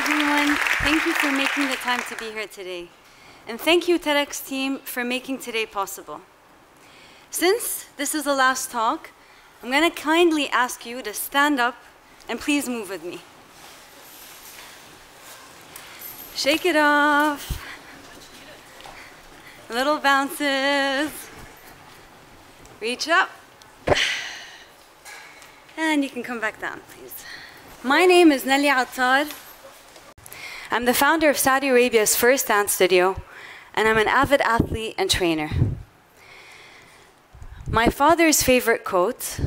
everyone. Thank you for making the time to be here today. And thank you, TEDx team, for making today possible. Since this is the last talk, I'm going to kindly ask you to stand up and please move with me. Shake it off. Little bounces. Reach up. And you can come back down, please. My name is Nelly Attar. I'm the founder of Saudi Arabia's first dance studio, and I'm an avid athlete and trainer. My father's favorite quote,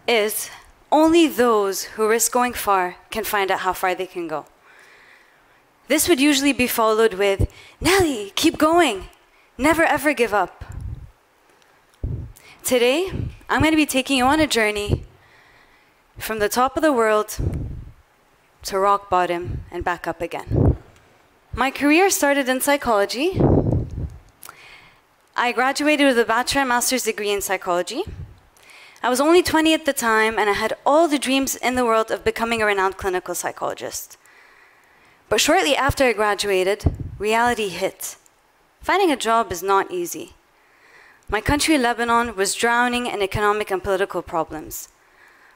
is, "Only those who risk going far can find out how far they can go." This would usually be followed with, "Nelly, keep going. Never ever give up." Today, I'm going to be taking you on a journey from the top of the world to rock bottom and back up again. My career started in psychology. I graduated with a bachelor and master's degree in psychology. I was only 20 at the time, and I had all the dreams in the world of becoming a renowned clinical psychologist. But shortly after I graduated, reality hit. Finding a job is not easy. My country, Lebanon, was drowning in economic and political problems.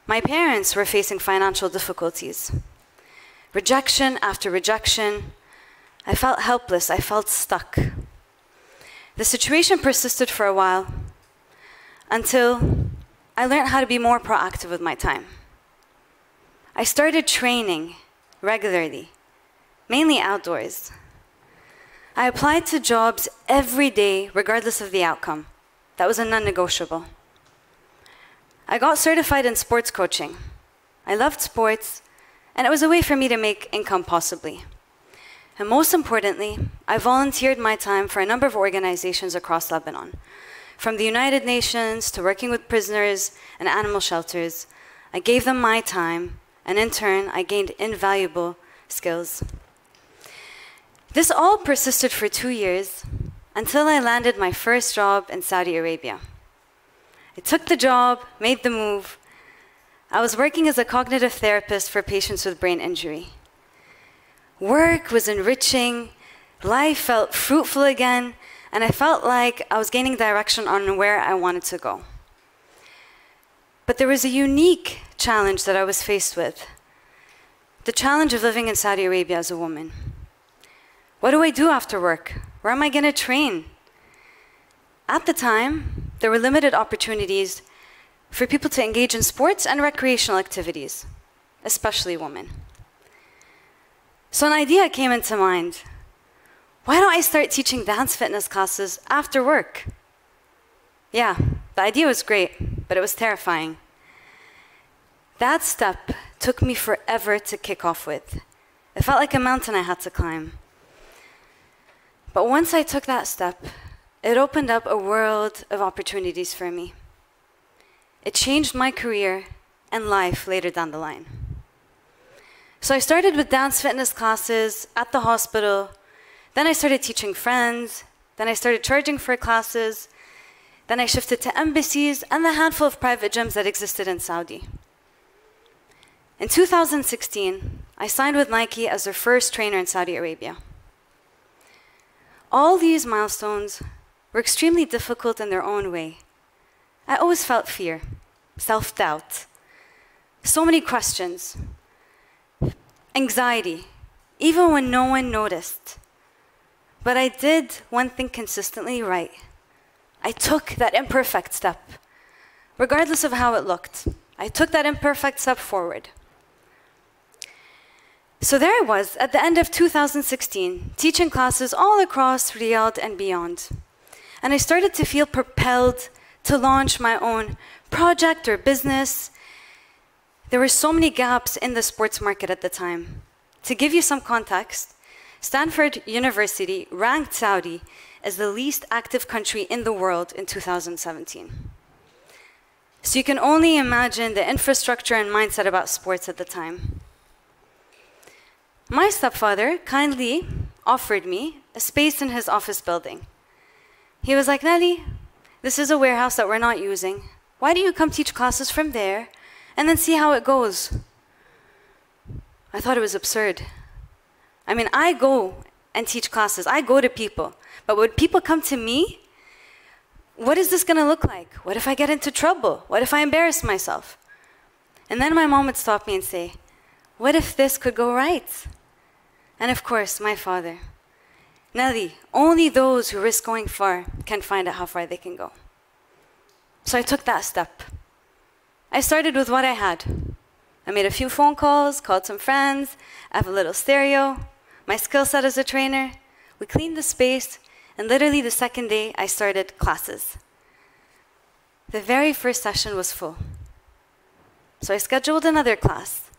My parents were facing financial difficulties. Rejection after rejection. I felt helpless. I felt stuck. The situation persisted for a while until I learned how to be more proactive with my time. I started training regularly, mainly outdoors. I applied to jobs every day, regardless of the outcome. That was a non-negotiable. I got certified in sports coaching. I loved sports, and it was a way for me to make income possibly. And most importantly, I volunteered my time for a number of organizations across Lebanon. From the United Nations to working with prisoners and animal shelters, I gave them my time, and in turn, I gained invaluable skills. This all persisted for 2 years until I landed my first job in Saudi Arabia. I took the job, made the move. I was working as a cognitive therapist for patients with brain injury. Work was enriching, life felt fruitful again, and I felt like I was gaining direction on where I wanted to go. But there was a unique challenge that I was faced with. The challenge of living in Saudi Arabia as a woman. What do I do after work? Where am I going to train? At the time, there were limited opportunities for people to engage in sports and recreational activities, especially women. So an idea came into mind. Why don't I start teaching dance fitness classes after work? Yeah, the idea was great, but it was terrifying. That step took me forever to kick off with. It felt like a mountain I had to climb. But once I took that step, it opened up a world of opportunities for me. It changed my career and life later down the line. So I started with dance fitness classes at the hospital. Then I started teaching friends. Then I started charging for classes. Then I shifted to embassies and the handful of private gyms that existed in Saudi. In 2016, I signed with Nike as their first trainer in Saudi Arabia. All these milestones were extremely difficult in their own way. I always felt fear, self-doubt, so many questions, anxiety, even when no one noticed. But I did one thing consistently right. I took that imperfect step. Regardless of how it looked, I took that imperfect step forward. So there I was at the end of 2016, teaching classes all across Riyadh and beyond. And I started to feel propelled to launch my own project or business. There were so many gaps in the sports market at the time. To give you some context, Stanford University ranked Saudi as the least active country in the world in 2017. So you can only imagine the infrastructure and mindset about sports at the time. My stepfather kindly offered me a space in his office building. He was like, "Nelly, this is a warehouse that we're not using. Why don't you come teach classes from there and then see how it goes?" I thought it was absurd. I mean, I go and teach classes. I go to people. But would people come to me? What is this going to look like? What if I get into trouble? What if I embarrass myself? And then my mom would stop me and say, what if this could go right? And of course, my father, Nelly, only those who risk going far can find out how far they can go. So I took that step. I started with what I had. I made a few phone calls, called some friends, I have a little stereo, my skill set as a trainer. We cleaned the space, and literally the second day, I started classes. The very first session was full. So I scheduled another class,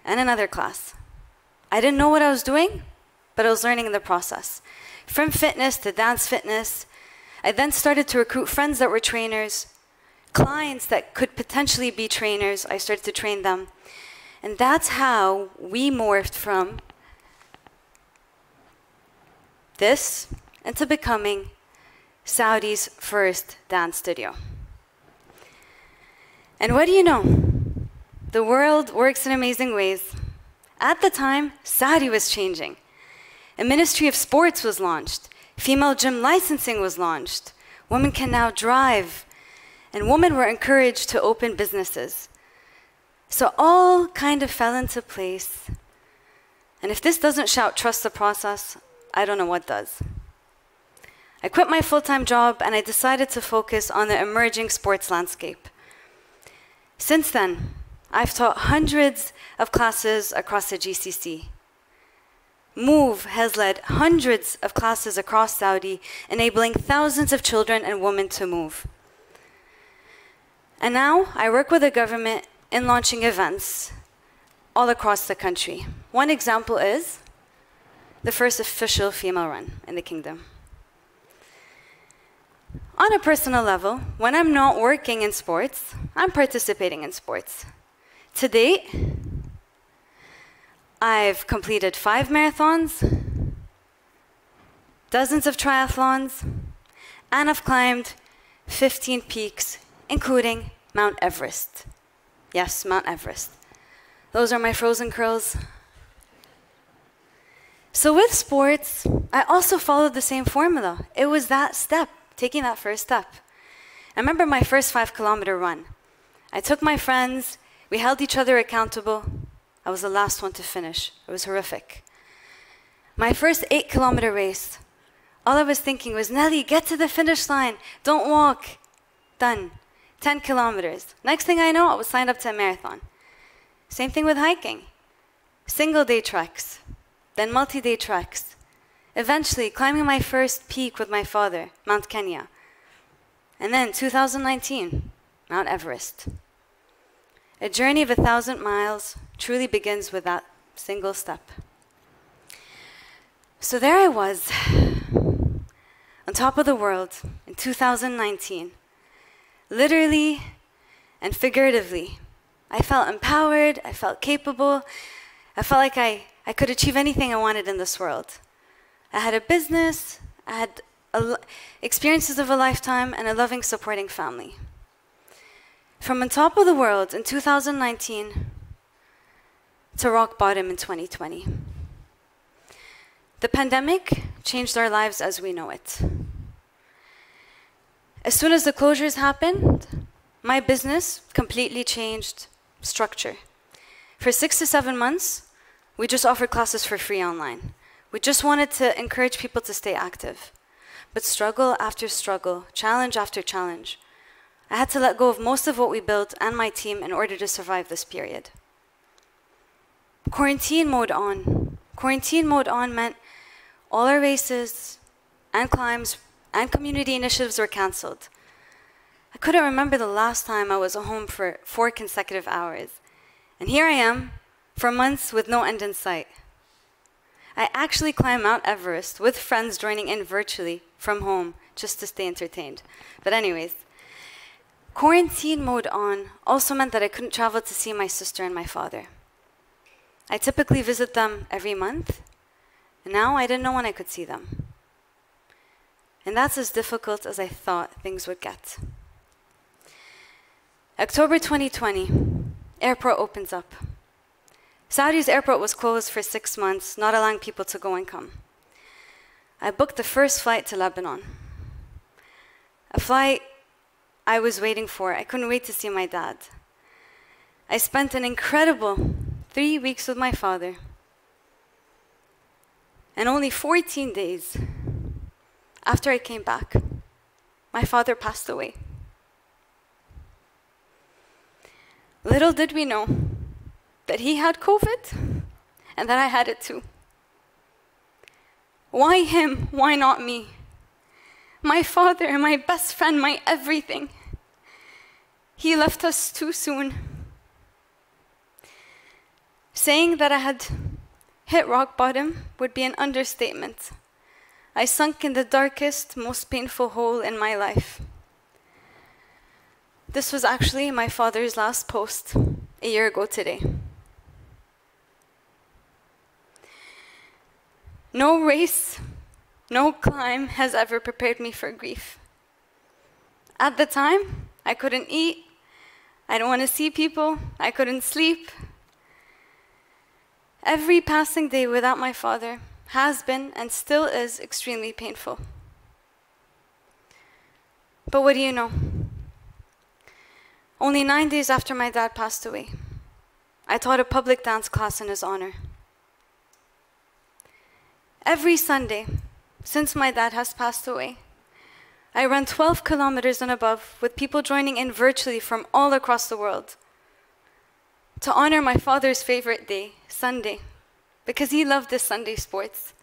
and another class. I didn't know what I was doing, but I was learning in the process. From fitness to dance fitness, I then started to recruit friends that were trainers, clients that could potentially be trainers. I started to train them. And that's how we morphed from this into becoming Saudi's first dance studio. And what do you know? The world works in amazing ways. At the time, Saudi was changing. A Ministry of Sports was launched. Female gym licensing was launched. Women can now drive. And women were encouraged to open businesses. So all kind of fell into place. And if this doesn't shout trust the process, I don't know what does. I quit my full-time job and I decided to focus on the emerging sports landscape. Since then, I've taught hundreds of classes across the GCC. Move has led hundreds of classes across Saudi, enabling thousands of children and women to move. And now I work with the government in launching events all across the country. One example is the first official female run in the kingdom. On a personal level, when I'm not working in sports, I'm participating in sports. To date, I've completed 5 marathons, dozens of triathlons, and I've climbed 15 peaks, including Mount Everest. Yes, Mount Everest. Those are my frozen curls. So with sports, I also followed the same formula. It was that step, taking that first step. I remember my first 5-kilometer run. I took my friends, we held each other accountable. I was the last one to finish. It was horrific. My first 8-kilometer race, all I was thinking was, Nelly, get to the finish line. Don't walk. Done. 10 kilometers. Next thing I know, I was signed up to a marathon. Same thing with hiking. Single-day treks, then multi-day treks. Eventually, climbing my first peak with my father, Mount Kenya. And then 2019, Mount Everest. A journey of 1,000 miles truly begins with that single step. So there I was, on top of the world in 2019. Literally and figuratively. I felt empowered, I felt capable, I felt like I could achieve anything I wanted in this world. I had a business, I had experiences of a lifetime, and a loving, supporting family. From on top of the world in 2019 to rock bottom in 2020. The pandemic changed our lives as we know it. As soon as the closures happened, my business completely changed structure. For 6 to 7 months, we just offered classes for free online. We just wanted to encourage people to stay active. But struggle after struggle, challenge after challenge, I had to let go of most of what we built and my team in order to survive this period. Quarantine mode on. Quarantine mode on meant all our races and climbs and community initiatives were canceled. I couldn't remember the last time I was at home for 4 consecutive hours. And here I am, for months with no end in sight. I actually climbed Mount Everest with friends joining in virtually from home just to stay entertained. But anyways, quarantine mode on also meant that I couldn't travel to see my sister and my father. I typically visit them every month, and now I didn't know when I could see them. And that's as difficult as I thought things would get. October 2020, airport opens up. Saudi's airport was closed for 6 months, not allowing people to go and come. I booked the first flight to Lebanon. A flight I was waiting for. I couldn't wait to see my dad. I spent an incredible 3 weeks with my father. And only 14 days after I came back, my father passed away. Little did we know that he had COVID and that I had it too. Why him? Why not me? My father, my best friend, my everything. He left us too soon. Saying that I had hit rock bottom would be an understatement. I sunk in the darkest, most painful hole in my life. This was actually my father's last post a year ago today. No race, no climb has ever prepared me for grief. At the time, I couldn't eat, I don't want to see people, I couldn't sleep. Every passing day without my father has been and still is extremely painful. But what do you know? Only 9 days after my dad passed away, I taught a public dance class in his honor. Every Sunday, since my dad has passed away, I run 12 kilometers and above with people joining in virtually from all across the world to honor my father's favorite day, Sunday, because he loved this Sunday sports.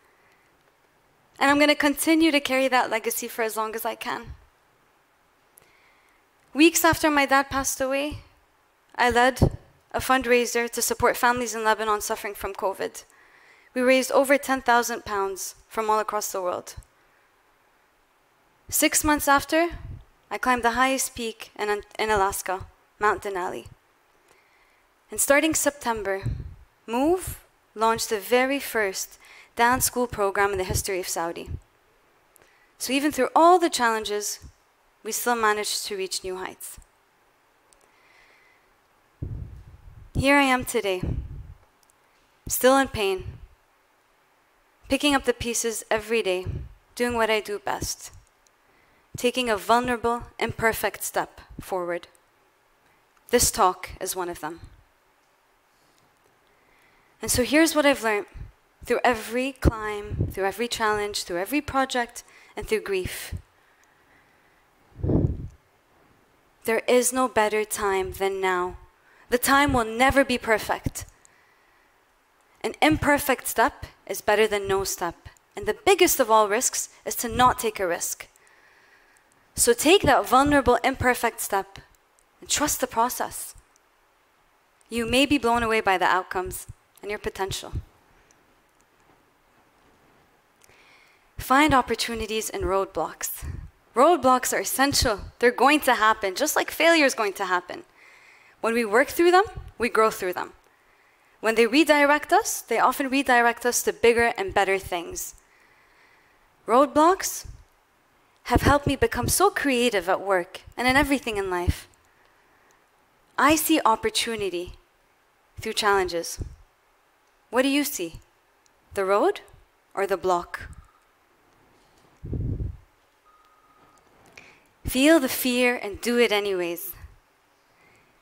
And I'm going to continue to carry that legacy for as long as I can. Weeks after my dad passed away, I led a fundraiser to support families in Lebanon suffering from COVID. We raised over 10,000 pounds from all across the world. 6 months after, I climbed the highest peak in Alaska, Mount Denali. And starting September, MOVE launched the very first dance school program in the history of Saudi. So even through all the challenges, we still managed to reach new heights. Here I am today, still in pain, picking up the pieces every day, doing what I do best, taking a vulnerable, imperfect step forward. This talk is one of them. And so here's what I've learned through every climb, through every challenge, through every project, and through grief. There is no better time than now. The time will never be perfect. An imperfect step is better than no step. And the biggest of all risks is to not take a risk. So take that vulnerable, imperfect step and trust the process. You may be blown away by the outcomes and your potential. Find opportunities in roadblocks. Roadblocks are essential. They're going to happen, just like failure is going to happen. When we work through them, we grow through them. When they redirect us, they often redirect us to bigger and better things. Roadblocks have helped me become so creative at work and in everything in life. I see opportunity through challenges. What do you see? The road or the block? Feel the fear and do it anyways.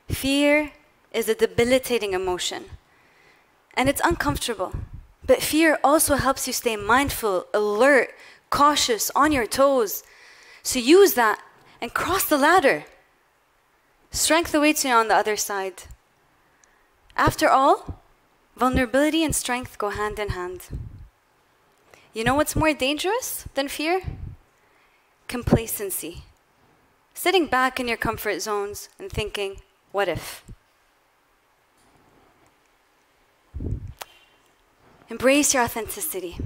Fear is a debilitating emotion, and it's uncomfortable. But fear also helps you stay mindful, alert, cautious, on your toes. So use that and cross the ladder. Strength awaits you on the other side. After all, vulnerability and strength go hand in hand. You know what's more dangerous than fear? Complacency. Sitting back in your comfort zones and thinking, what if? Embrace your authenticity.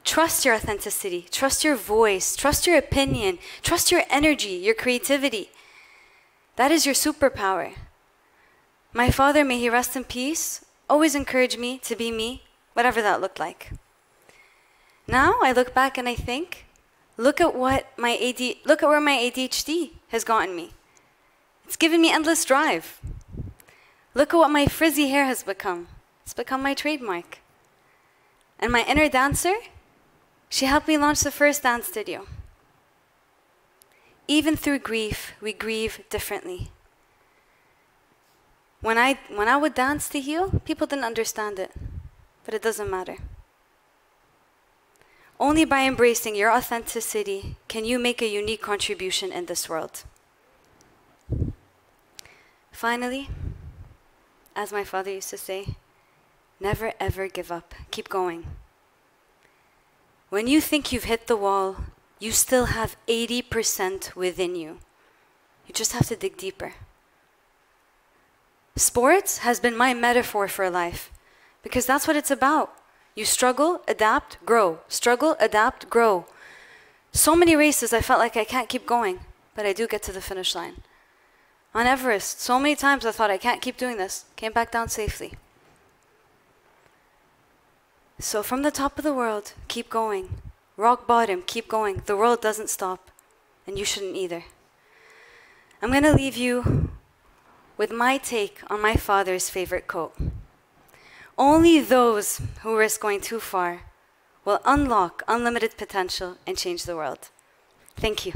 Trust your authenticity. Trust your voice. Trust your opinion. Trust your energy, your creativity. That is your superpower. My father, may he rest in peace, always encouraged me to be me, whatever that looked like. Now I look back and I think, look at where my ADHD has gotten me. It's given me endless drive. Look at what my frizzy hair has become. It's become my trademark. And my inner dancer, she helped me launch the first dance studio. Even through grief, we grieve differently. When I would dance to heal, people didn't understand it, but it doesn't matter. Only by embracing your authenticity can you make a unique contribution in this world. Finally, as my father used to say, never ever give up. Keep going. When you think you've hit the wall, you still have 80% within you. You just have to dig deeper. Sports has been my metaphor for life because that's what it's about. You struggle, adapt, grow. Struggle, adapt, grow. So many races I felt like I can't keep going, but I do get to the finish line. On Everest, so many times I thought I can't keep doing this. Came back down safely. So from the top of the world, keep going. Rock bottom, keep going. The world doesn't stop, and you shouldn't either. I'm going to leave you with my take on my father's favorite quote. Only those who risk going too far will unlock unlimited potential and change the world. Thank you.